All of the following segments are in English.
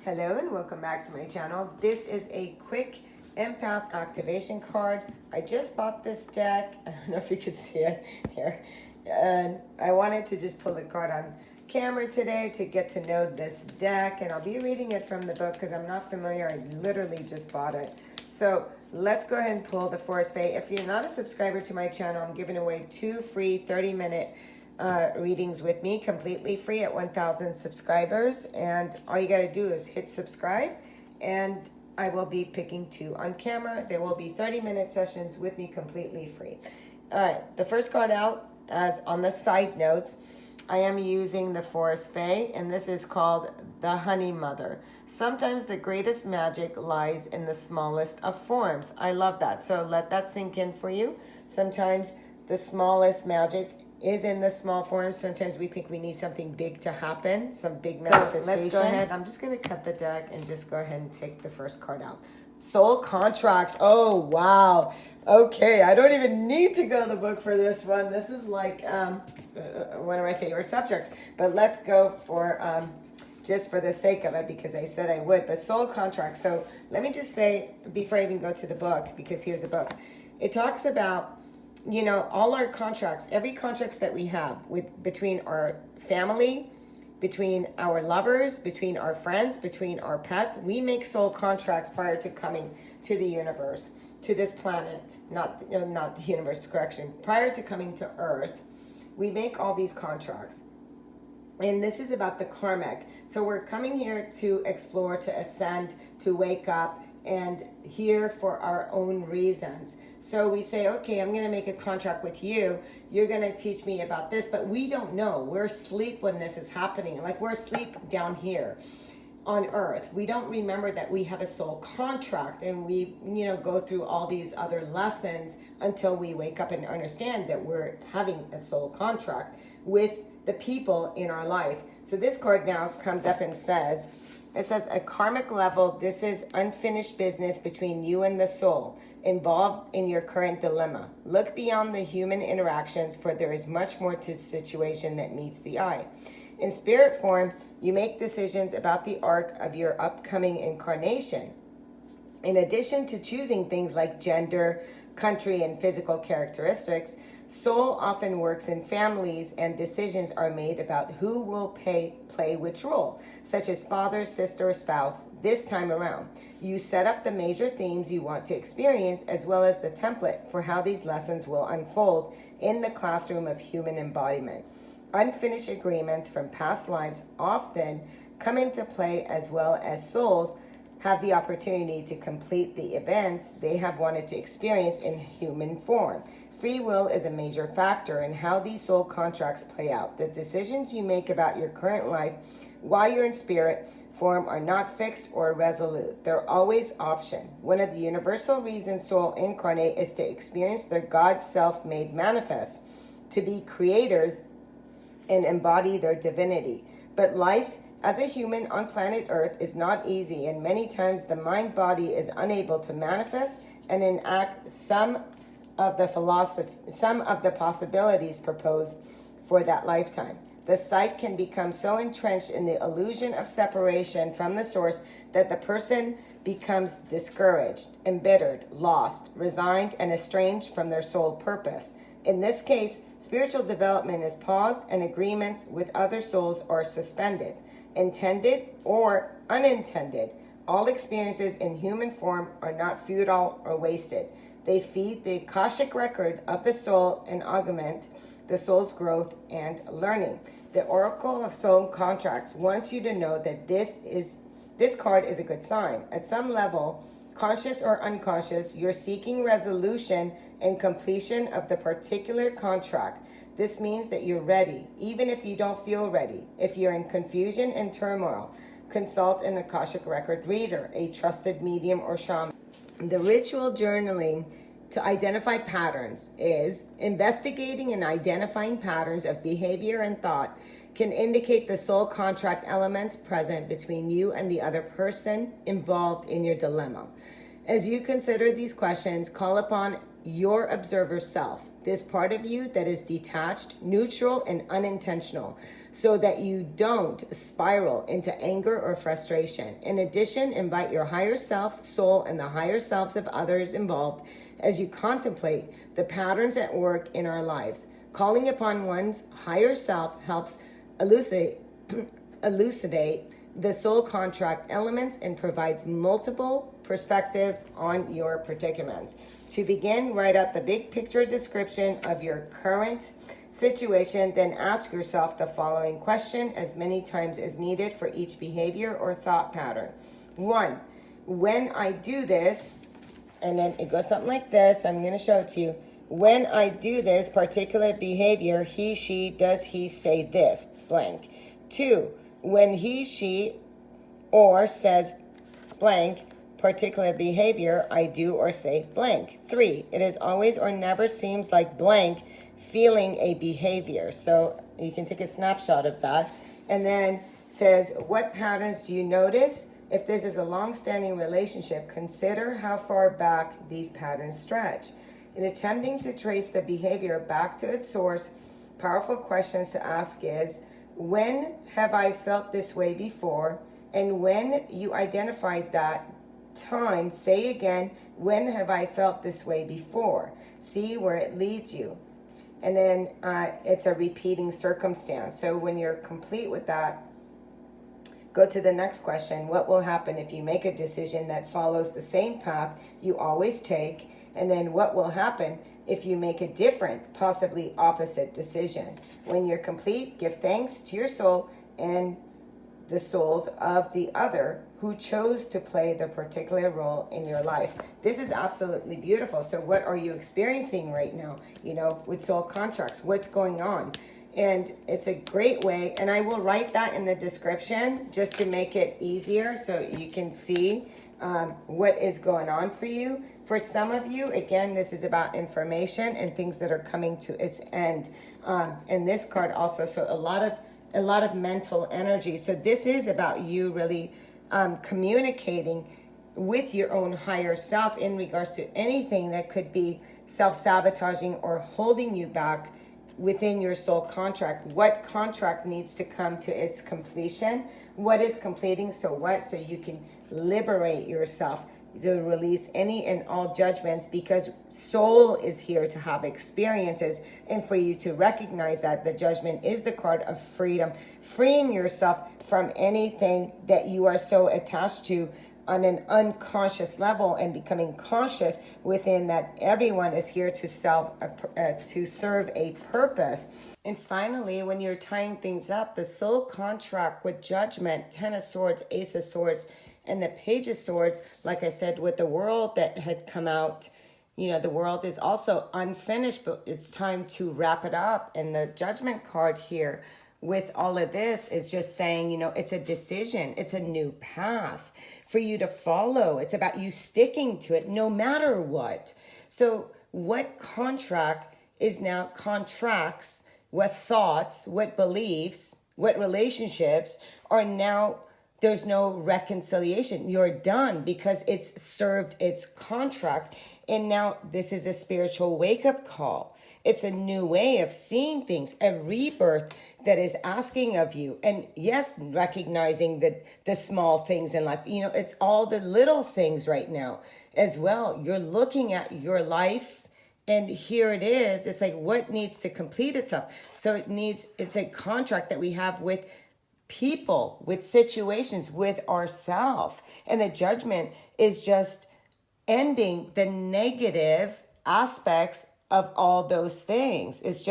Hello and welcome back to my channel. This is a quick empath activation card. I just bought this deck. I don't know if you can see it here. And I wanted to just pull the card on camera today to get to know this deck. And I'll be reading it from the book because I'm not familiar. I literally just bought it. So let's go ahead and pull the Foret Fay. If you're not a subscriber to my channel, I'm giving away 2 free 30-minute readings with me, completely free at 1,000 subscribers. And all you got to do is hit subscribe, and I will be picking 2 on camera. There will be 30-minute sessions with me, completely free. All right, the first card out, as on the side notes, I am using the Foret Fay, and this is called the Honey Mother. Sometimes the greatest magic lies in the smallest of forms. I love that. So let that sink in for you. Sometimes the smallest magic is in the small forms. Sometimes we think we need something big to happen, some big manifestation. So let's go ahead. I'm just going to cut the deck and just go ahead and take the first card out. Soul contracts. Oh, wow. Okay, I don't even need to go to the book for this one. This is like one of my favorite subjects. But let's go for just for the sake of it, because I said I would. But soul contracts. So let me just say, before I even go to the book, because here's the book. It talks about, you know, all our contracts, every contracts that we have between our family, between our lovers, between our friends, between our pets, we make soul contracts prior to coming to the universe, to this planet, not the universe, correction, prior to coming to Earth. We make all these contracts. And this is about the karmic. So we're coming here to explore, to ascend, to wake up, and here for our own reasons. So we say, okay, I'm going to make a contract with you. You're going to teach me about this, but we don't know. We're asleep when this is happening. Like, we're asleep down here on Earth. We don't remember that we have a soul contract, and we, go through all these other lessons until we wake up and understand that we're having a soul contract with the people in our life. So this card now comes up and says, it says, a karmic level, this is unfinished business between you and the soul involved in your current dilemma. Look beyond the human interactions, for there is much more to the situation that meets the eye. In spirit form, you make decisions about the arc of your upcoming incarnation. In addition to choosing things like gender, country, and physical characteristics, soul often works in families, and decisions are made about who will play which role, such as father, sister, or spouse. This time around, you set up the major themes you want to experience, as well as the template for how these lessons will unfold in the classroom of human embodiment. Unfinished agreements from past lives often come into play, as well as souls have the opportunity to complete the events they have wanted to experience in human form. Free will is a major factor in how these soul contracts play out. The decisions you make about your current life while you're in spirit form are not fixed or resolute. They're always option. One of the universal reasons soul incarnate is to experience their God self made manifest, to be creators and embody their divinity. But life as a human on planet Earth is not easy, and many times the mind body is unable to manifest and enact some of the possibilities proposed for that lifetime. The psyche can become so entrenched in the illusion of separation from the source that the person becomes discouraged, embittered, lost, resigned, and estranged from their soul purpose. In this case, spiritual development is paused, and agreements with other souls are suspended, intended or unintended. All experiences in human form are not futile or wasted. They feed the Akashic record of the soul and augment the soul's growth and learning. The Oracle of Soul Contracts wants you to know that this card is a good sign. At some level, conscious or unconscious, you're seeking resolution and completion of the particular contract. This means that you're ready, even if you don't feel ready. If you're in confusion and turmoil, consult an Akashic record reader, a trusted medium, or shaman. The ritual journaling to identify patterns is investigating and identifying patterns of behavior and thought can indicate the soul contract elements present between you and the other person involved in your dilemma. As you consider these questions, call upon your observer self, this part of you that is detached, neutral, and unintentional. so that you don't spiral into anger or frustration. In addition, invite your higher self, soul, and the higher selves of others involved as you contemplate the patterns at work in our lives. Calling upon one's higher self helps elucidate the soul contract elements and provides multiple perspectives on your predicaments. To begin, write out the big picture description of your current situation, then ask yourself the following question as many times as needed for each behavior or thought pattern. 1. When I do this, and then it goes something like this. I'm going to show it to you. When I do this particular behavior, he, she, does he say this, blank. 2, when he, she, or says blank, particular behavior, I do or say blank. 3, it is always or never seems like blank feeling a behavior. So you can take a snapshot of that. And then says, what patterns do you notice? If this is a long-standing relationship, consider how far back these patterns stretch. In attempting to trace the behavior back to its source, powerful questions to ask is, when have I felt this way before? And when you identified that time, say again, when have I felt this way before? See where it leads you. And then it's a repeating circumstance. So when you're complete with that, go to the next question. What will happen if you make a decision that follows the same path you always take? And then what will happen if you make a different, possibly opposite decision? When you're complete, give thanks to your soul and the souls of the other who chose to play the particular role in your life. This is absolutely beautiful. So what are you experiencing right now, with soul contracts? What's going on? And it's a great way, and I will write that in the description just to make it easier so you can see what is going on for you. For some of you, again, this is about information and things that are coming to its end. And this card also, so a lot of mental energy. So this is about you really communicating with your own higher self in regards to anything that could be self-sabotaging or holding you back within your soul contract. What contract needs to come to its completion? What is completing? So what? So you can liberate yourself, to release any and all judgments, because soul is here to have experiences, and for you to recognize that the judgment is the card of freedom, freeing yourself from anything that you are so attached to on an unconscious level, and becoming conscious within that everyone is here to serve a purpose. And finally, when you're tying things up, the soul contract with judgment, 10 of swords, ace of swords, and the page of swords, like I said, with the world that had come out, the world is also unfinished, but it's time to wrap it up. And the judgment card here with all of this is just saying, it's a decision. It's a new path for you to follow. It's about you sticking to it no matter what. So what contract is now contracts, what thoughts, what beliefs, what relationships are now, there's no reconciliation. You're done because it's served its contract. And now this is a spiritual wake-up call. It's a new way of seeing things, a rebirth that is asking of you. And yes, recognizing the small things in life. It's all the little things right now as well. You're looking at your life, and here it is. It's like, what needs to complete itself? So it's a contract that we have with people, with situations, with ourselves. And the judgment is just ending the negative aspects of all those things. It's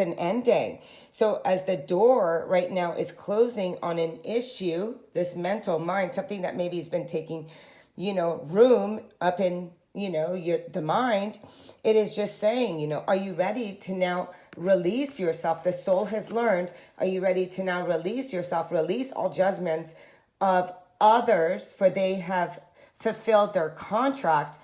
an ending. So as the door right now is closing on an issue, this mental mind, something that maybe has been taking, room up in, the mind, it is just saying, are you ready to now release yourself? The soul has learned. Are you ready to now release yourself? Release all judgments of others, for they have fulfilled their contract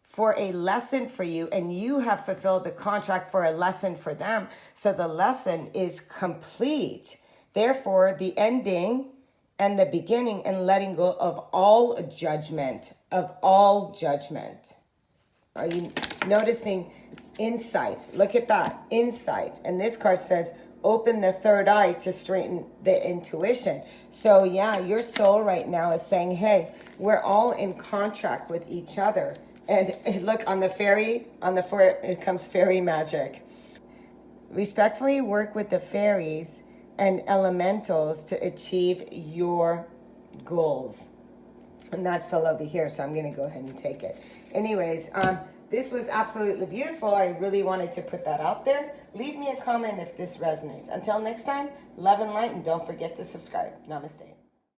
for a lesson for you, and you have fulfilled the contract for a lesson for them. So the lesson is complete. Therefore, the ending and the beginning and letting go of all judgment, Are you noticing insight? Look at that, insight. And this card says, open the third eye to straighten the intuition. So yeah, your soul right now is saying, hey, we're all in contract with each other. And look, on the fairy, on the Foret, it comes fairy magic. Respectfully work with the fairies and elementals to achieve your goals. And that fell over here, so I'm going to go ahead and take it. Anyways, this was absolutely beautiful. I really wanted to put that out there. Leave me a comment if this resonates. Until next time, love and light, and don't forget to subscribe. Namaste.